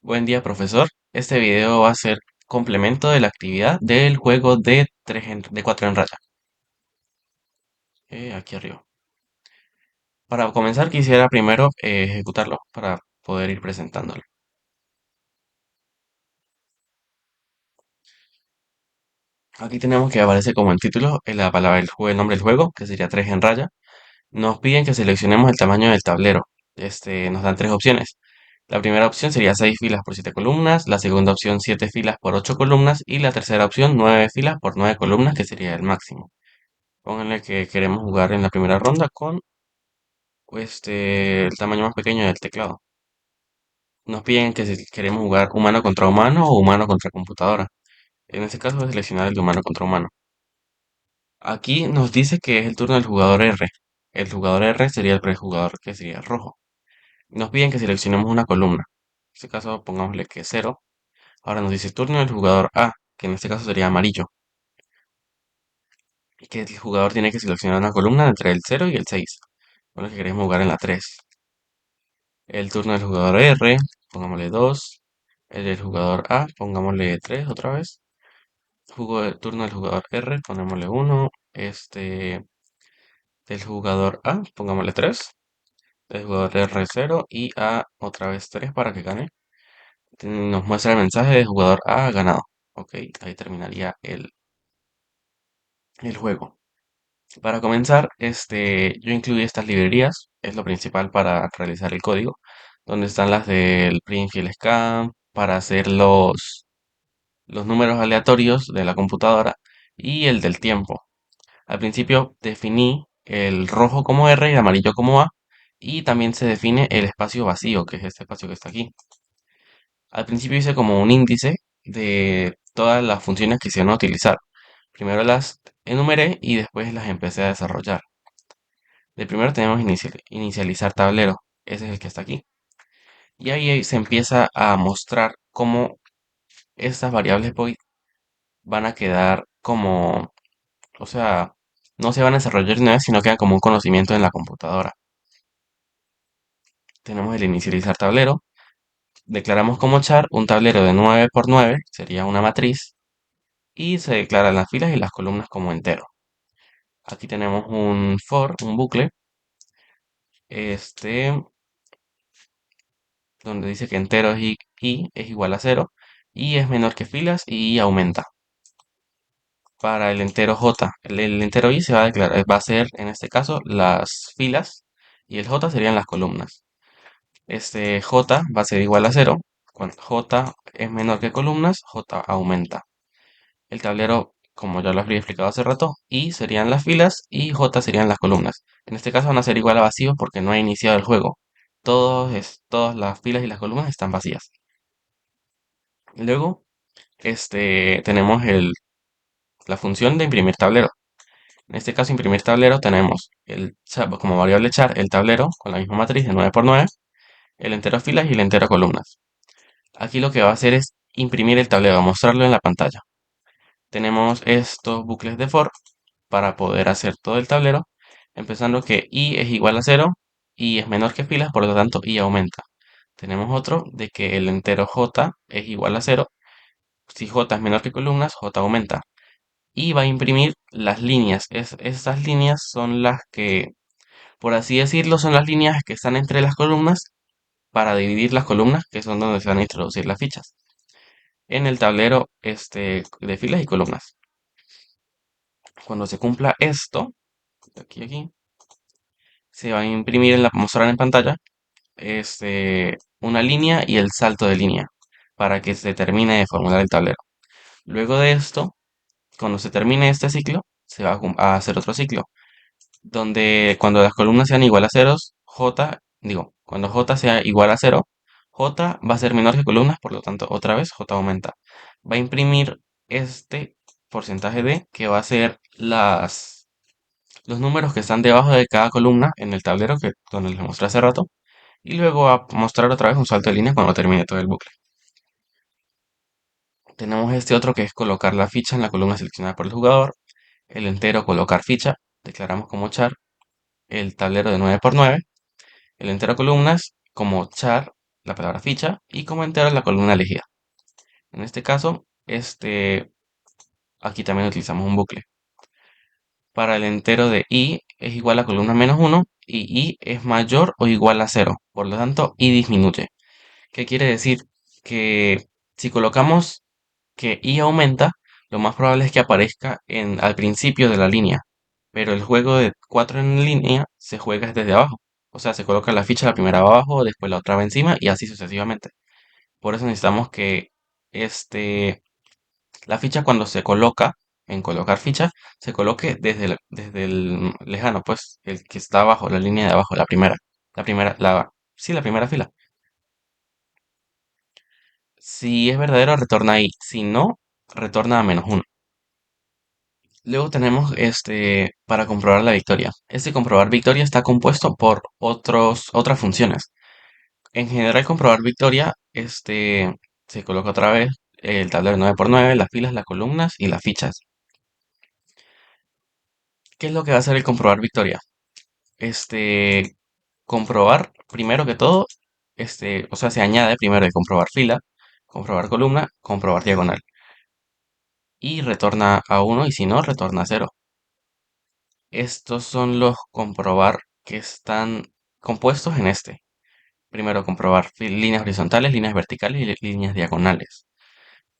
Buen día, profesor. Este video va a ser complemento de la actividad del juego de 4 en raya. Aquí arriba. Para comenzar, quisiera primero ejecutarlo para poder ir presentándolo. Aquí tenemos que aparece como el título la palabra el nombre del juego, que sería 3 en raya. Nos piden que seleccionemos el tamaño del tablero. Nos dan tres opciones. La primera opción sería 6 filas por 7 columnas, la segunda opción 7 filas por 8 columnas y la tercera opción 9 filas por 9 columnas, que sería el máximo. Pónganle que queremos jugar en la primera ronda con el tamaño más pequeño del teclado. Nos piden que si queremos jugar humano contra humano o humano contra computadora. En este caso voy a seleccionar el de humano contra humano. Aquí nos dice que es el turno del jugador R. El jugador R sería el prejugador, que sería rojo. Nos piden que seleccionemos una columna. En este caso pongámosle que 0. Ahora nos dice turno del jugador A, que en este caso sería amarillo. Y que el jugador tiene que seleccionar una columna entre el 0 y el 6. Con lo que queremos jugar en la 3. El turno del jugador R, pongámosle 2. El del jugador A, pongámosle 3 otra vez. Turno del jugador R, ponémosle 1. Del jugador A, pongámosle 3. Del jugador R 0 y A otra vez 3 para que gane. Nos muestra el mensaje de jugador A ganado. Ok, ahí terminaría el juego. Para comenzar, yo incluí estas librerías, es lo principal para realizar el código, donde están las del print y el scan, para hacer los números aleatorios de la computadora y el del tiempo. Al principio definí el rojo como R y el amarillo como A, y también se define el espacio vacío, que es este espacio que está aquí. Al principio hice como un índice de todas las funciones que se iban a utilizar. Primero las enumeré y después las empecé a desarrollar. De primero tenemos inicializar tablero, ese es el que está aquí. Y ahí se empieza a mostrar cómo estas variables void van a quedar como, o sea, no se van a desarrollar de una vez, sino quedan como un conocimiento en la computadora. Tenemos el inicializar tablero. Declaramos como char un tablero de 9 por 9, sería una matriz, y se declaran las filas y las columnas como entero. Aquí tenemos un for, un bucle, este, donde dice que entero es i es igual a 0 y es menor que filas y aumenta. Para el entero j, el entero i se va a declarar, va a ser en este caso las filas y el j serían las columnas. Este j va a ser igual a 0. Cuando j es menor que columnas, j aumenta. El tablero, como ya lo había explicado hace rato, i serían las filas y j serían las columnas. En este caso van a ser igual a vacío porque no ha iniciado el juego. Todas las filas y las columnas están vacías. Luego, tenemos la función de imprimir tablero. En este caso, imprimir tablero tenemos como variable char el tablero con la misma matriz de 9 por 9, el entero filas y el entero columnas. Aquí lo que va a hacer es imprimir el tablero, mostrarlo en la pantalla. Tenemos estos bucles de for para poder hacer todo el tablero, empezando que i es igual a 0, y es menor que filas, por lo tanto i aumenta. Tenemos otro de que el entero j es igual a 0, si j es menor que columnas, j aumenta. Y va a imprimir las líneas. Esas líneas son las que, por así decirlo, son las líneas que están entre las columnas para dividir las columnas, que son donde se van a introducir las fichas, en el tablero de filas y columnas. Cuando se cumpla esto, de aquí a aquí, se va a imprimir mostrar en pantalla una línea y el salto de línea para que se termine de formular el tablero. Luego de esto, cuando se termine este ciclo, se va a hacer otro ciclo, donde cuando las columnas sean igual a ceros, cuando j sea igual a 0, j va a ser menor que columnas, por lo tanto, otra vez j aumenta. Va a imprimir este porcentaje de que va a ser los números que están debajo de cada columna en el tablero donde les mostré hace rato, y luego va a mostrar otra vez un salto de línea cuando termine todo el bucle. Tenemos este otro que es colocar la ficha en la columna seleccionada por el jugador, el entero colocar ficha, declaramos como char el tablero de 9 por 9, el entero columnas como char la palabra ficha y como entero la columna elegida. En este caso, aquí también utilizamos un bucle. Para el entero de i es igual a columna menos uno y i es mayor o igual a cero. Por lo tanto, i disminuye. ¿Qué quiere decir? Que si colocamos que i aumenta, lo más probable es que aparezca al principio de la línea. Pero el juego de 4 en línea se juega desde abajo. O sea, se coloca la ficha la primera abajo, después la otra va encima y así sucesivamente. Por eso necesitamos que este, la ficha cuando se coloca, en colocar ficha, se coloque desde el lejano, pues, el que está abajo, la línea de abajo, sí, la primera fila. Si es verdadero, retorna ahí. Si no, retorna a menos uno. Luego tenemos para comprobar la victoria. Este comprobar victoria está compuesto por otras funciones. En general, comprobar victoria, se coloca otra vez el tablero 9x9, las filas, las columnas y las fichas. ¿Qué es lo que va a hacer el comprobar victoria? Este, comprobar, primero que todo, o sea, se añade primero el comprobar fila, comprobar columna, comprobar diagonal. Y retorna a uno y si no, retorna a cero. Estos son los comprobar que están compuestos en este. Primero comprobar líneas horizontales, líneas verticales y líneas diagonales.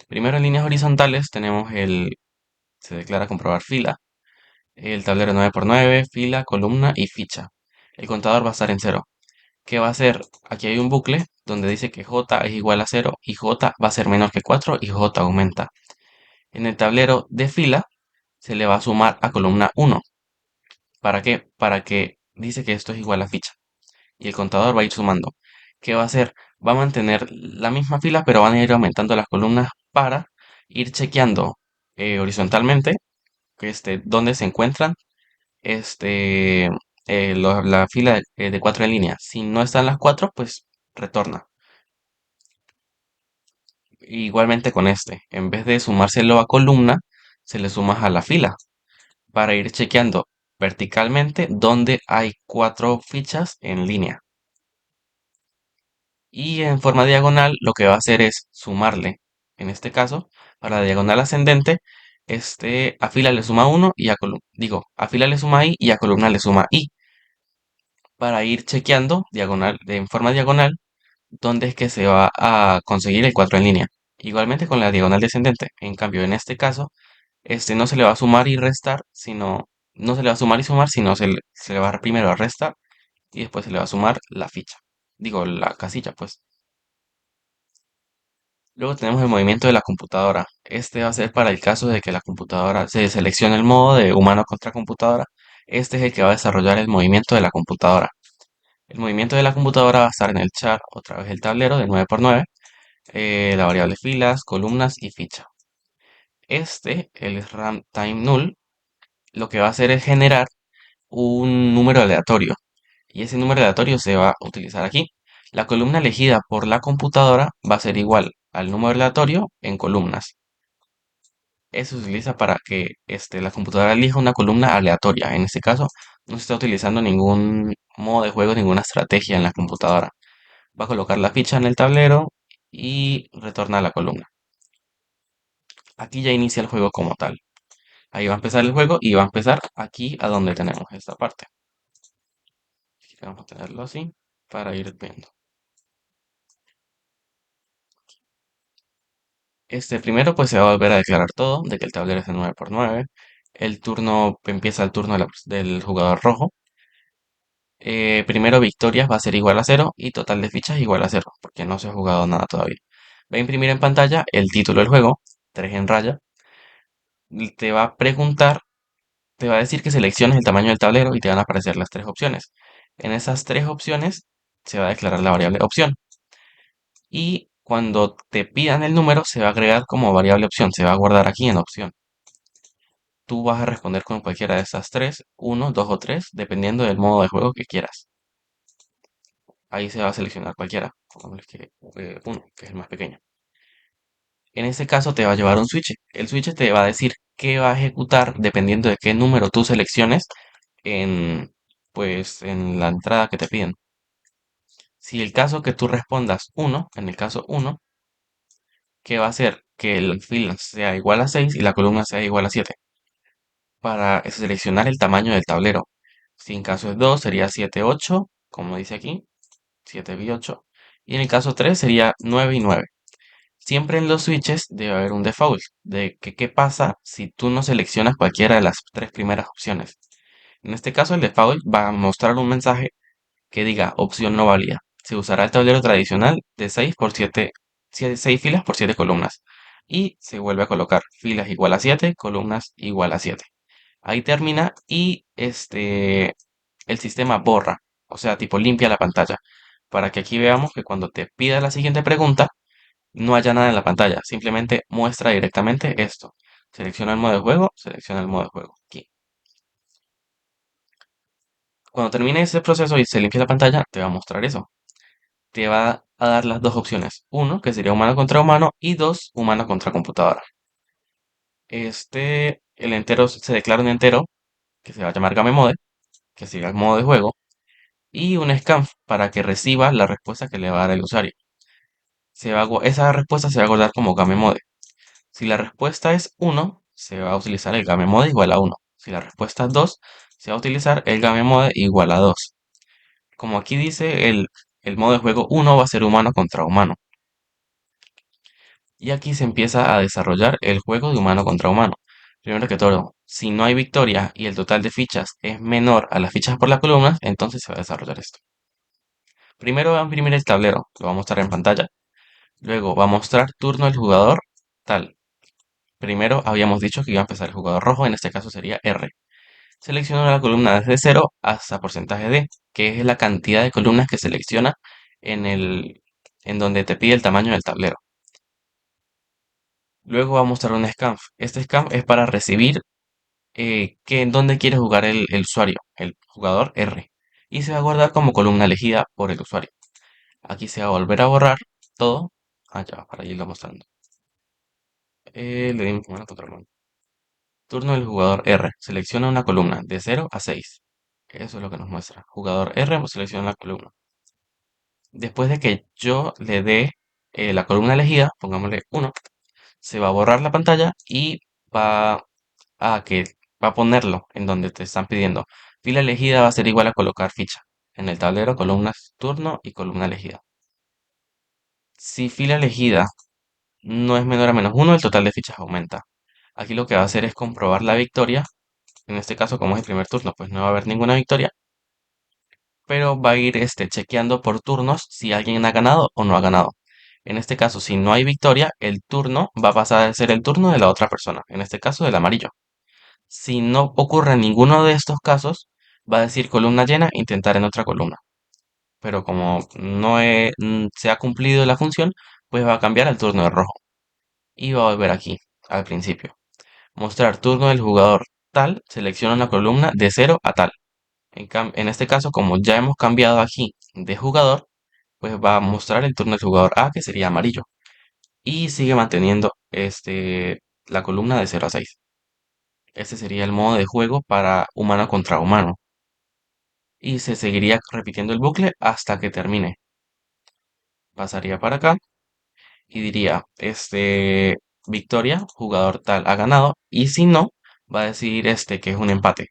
Primero en líneas horizontales tenemos se declara comprobar fila, el tablero 9x9, fila, columna y ficha. El contador va a estar en cero. ¿Qué va a hacer? Aquí hay un bucle donde dice que j es igual a cero y j va a ser menor que 4 y j aumenta. En el tablero de fila se le va a sumar a columna 1. ¿Para qué? Para que dice que esto es igual a ficha. Y el contador va a ir sumando. ¿Qué va a hacer? Va a mantener la misma fila, pero van a ir aumentando las columnas para ir chequeando horizontalmente dónde se encuentran este, la fila de 4 en línea. Si no están las 4, pues retorna. Igualmente con en vez de sumárselo a columna, se le suma a la fila para ir chequeando verticalmente dónde hay 4 fichas en línea. Y en forma diagonal lo que va a hacer es sumarle. En este caso, para la diagonal ascendente, a fila le suma uno y a columna, a fila le suma i y a columna le suma i, para ir chequeando en forma diagonal dónde es que se va a conseguir el 4 en línea. Igualmente con la diagonal descendente. En cambio, en este caso, no se le va a sumar y restar, no se le va a sumar y sumar, sino se le va a dar primero a restar y después se le va a sumar la ficha. La casilla, pues. Luego tenemos el movimiento de la computadora. Este va a ser para el caso de que la computadora se seleccione el modo de humano contra computadora. Este es el que va a desarrollar el movimiento de la computadora. El movimiento de la computadora va a estar en el char, otra vez el tablero de 9x9, la variable filas, columnas y ficha. El RAM time null, lo que va a hacer es generar un número aleatorio. Y ese número aleatorio se va a utilizar aquí. La columna elegida por la computadora va a ser igual al número aleatorio en columnas. Eso se utiliza para que la computadora elija una columna aleatoria. En este caso, no se está utilizando ningún modo de juego, ninguna estrategia en la computadora. Va a colocar la ficha en el tablero y retorna a la columna. Aquí ya inicia el juego como tal. Ahí va a empezar el juego y va a empezar aquí a donde tenemos esta parte. Vamos a tenerlo así para ir viendo. Primero pues se va a volver a declarar todo, de que el tablero es de 9x9. Empieza el turno del jugador rojo. Primero victorias va a ser igual a cero y total de fichas igual a cero, porque no se ha jugado nada todavía. Va a imprimir en pantalla el título del juego, 3 en raya. Te va a preguntar, te va a decir que selecciones el tamaño del tablero y te van a aparecer las tres opciones. En esas tres opciones se va a declarar la variable opción. Y cuando te pidan el número, se va a agregar como variable opción, se va a guardar aquí en opción. Tú vas a responder con cualquiera de estas tres, uno, dos o tres, dependiendo del modo de juego que quieras. Ahí se va a seleccionar cualquiera, pongámosle que uno, que es el más pequeño. En este caso te va a llevar un switch. El switch te va a decir qué va a ejecutar dependiendo de qué número tú selecciones en, pues, en la entrada que te piden. Si el caso que tú respondas uno, en el caso uno, ¿qué va a hacer? Que la fila sea igual a 6 y la columna sea igual a 7 para seleccionar el tamaño del tablero. Si en caso es 2 sería 7 8 como dice aquí, 7 y 8. Y en el caso 3 sería 9 y 9. Siempre en los switches debe haber un default de que qué pasa si tú no seleccionas cualquiera de las tres primeras opciones. En este caso el default va a mostrar un mensaje que diga opción no válida. Se usará el tablero tradicional de 6 por 7, 6 filas por 7 columnas. Y se vuelve a colocar filas igual a 7, columnas igual a 7. Ahí termina y el sistema borra, o sea, tipo limpia la pantalla, para que aquí veamos que cuando te pida la siguiente pregunta, no haya nada en la pantalla, simplemente muestra directamente esto. Selecciona el modo de juego, selecciona el modo de juego. Aquí. Cuando termine ese proceso y se limpie la pantalla, te va a mostrar eso. Te va a dar las dos opciones. Uno, que sería humano contra humano, y dos, humano contra computadora. El entero se declara un entero, que se va a llamar GameMode, que sería el modo de juego, y un scanf para que reciba la respuesta que le va a dar el usuario. Esa respuesta se va a guardar como GameMode. Si la respuesta es uno, se va a utilizar el GameMode igual a uno. Si la respuesta es 2, se va a utilizar el GameMode igual a 2. Como aquí dice, el modo de juego uno va a ser humano contra humano. Y aquí se empieza a desarrollar el juego de humano contra humano. Primero que todo, si no hay victoria y el total de fichas es menor a las fichas por las columnas, entonces se va a desarrollar esto. Primero va a imprimir el tablero, lo va a mostrar en pantalla. Luego va a mostrar turno del jugador tal. Primero habíamos dicho que iba a empezar el jugador rojo, en este caso sería R. Selecciona la columna desde cero hasta porcentaje D, que es la cantidad de columnas que selecciona en donde te pide el tamaño del tablero. Luego va a mostrar un scanf. Este scanf es para recibir en dónde quiere jugar el usuario, el jugador R. Y se va a guardar como columna elegida por el usuario. Aquí se va a volver a borrar todo. Ah, ya, para irlo mostrando. Le dimos mano contra mano. Turno del jugador R. Selecciona una columna de 0 a 6. Eso es lo que nos muestra. Jugador R selecciona la columna. Después de que yo le dé la columna elegida, pongámosle 1, se va a borrar la pantalla y va que va a ponerlo en donde te están pidiendo. Fila elegida va a ser igual a colocar ficha. En el tablero, columnas, turno y columna elegida. Si fila elegida no es menor a -1, el total de fichas aumenta. Aquí lo que va a hacer es comprobar la victoria. En este caso, como es el primer turno, pues no va a haber ninguna victoria, pero va a ir chequeando por turnos si alguien ha ganado o no ha ganado. En este caso, si no hay victoria, el turno va a pasar a ser el turno de la otra persona, en este caso del amarillo. Si no ocurre ninguno de estos casos, va a decir columna llena, intentar en otra columna. Pero como se ha cumplido la función, pues va a cambiar al turno de rojo. Y va a volver aquí, al principio. Mostrar turno del jugador tal, selecciona una columna de 0 a tal. En este caso, como ya hemos cambiado aquí de jugador, pues va a mostrar el turno del jugador A, que sería amarillo. Y sigue manteniendo la columna de 0 a 6. Este sería el modo de juego para humano contra humano. Y se seguiría repitiendo el bucle hasta que termine. Pasaría para acá y diría, victoria, jugador tal ha ganado. Y si no, va a decir que es un empate.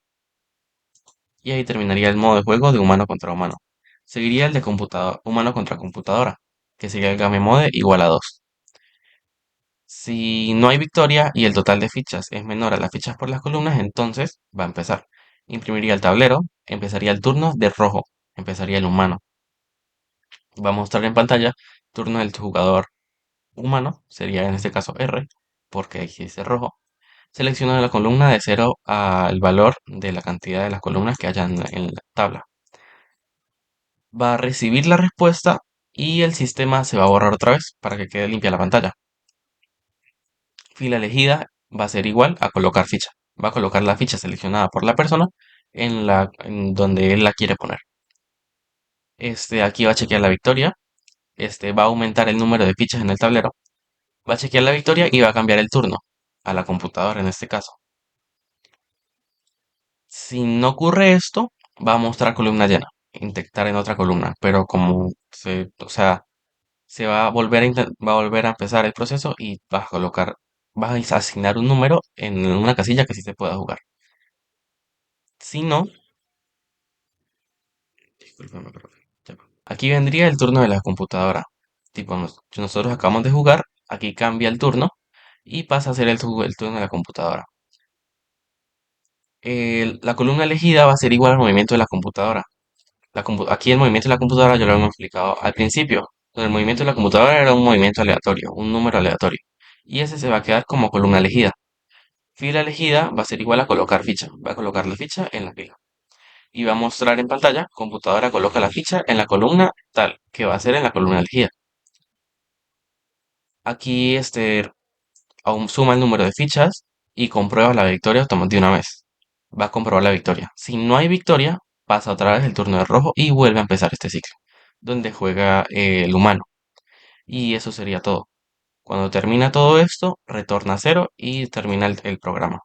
Y ahí terminaría el modo de juego de humano contra humano. Seguiría el de humano contra computadora, que sería el game mode igual a 2. Si no hay victoria y el total de fichas es menor a las fichas por las columnas, entonces va a empezar. Imprimiría el tablero, empezaría el turno de rojo, empezaría el humano. Va a mostrar en pantalla turno del jugador humano, sería en este caso R, porque aquí dice rojo. Selecciona la columna de 0 al valor de la cantidad de las columnas que hayan en la tabla. Va a recibir la respuesta y el sistema se va a borrar otra vez para que quede limpia la pantalla. Fila elegida va a ser igual a colocar ficha. Va a colocar la ficha seleccionada por la persona en donde él la quiere poner. Aquí va a chequear la victoria. Va a aumentar el número de fichas en el tablero. Va a chequear la victoria y va a cambiar el turno a la computadora en este caso. Si no ocurre esto, va a mostrar columna llena, intentar en otra columna, pero como O sea, se va a volver va a volver a empezar el proceso y vas a asignar un número en una casilla que sí se pueda jugar. Si no, discúlpame, profe. Ya va. Aquí vendría el turno de la computadora. Tipo, nosotros acabamos de jugar, aquí cambia el turno y pasa a ser el turno de la computadora. La columna elegida va a ser igual al movimiento de la computadora. Aquí el movimiento de la computadora ya lo hemos explicado al principio. El movimiento de la computadora era un movimiento aleatorio, un número aleatorio. Y ese se va a quedar como columna elegida. Fila elegida va a ser igual a colocar ficha. Va a colocar la ficha en la fila. Y va a mostrar en pantalla, computadora coloca la ficha en la columna tal, que va a ser en la columna elegida. Aquí aún suma el número de fichas y comprueba la victoria de una vez. Va a comprobar la victoria. Si no hay victoria, pasa otra vez el turno de rojo y vuelve a empezar este ciclo, donde juega el humano. Y eso sería todo. Cuando termina todo esto, retorna a cero y termina el programa.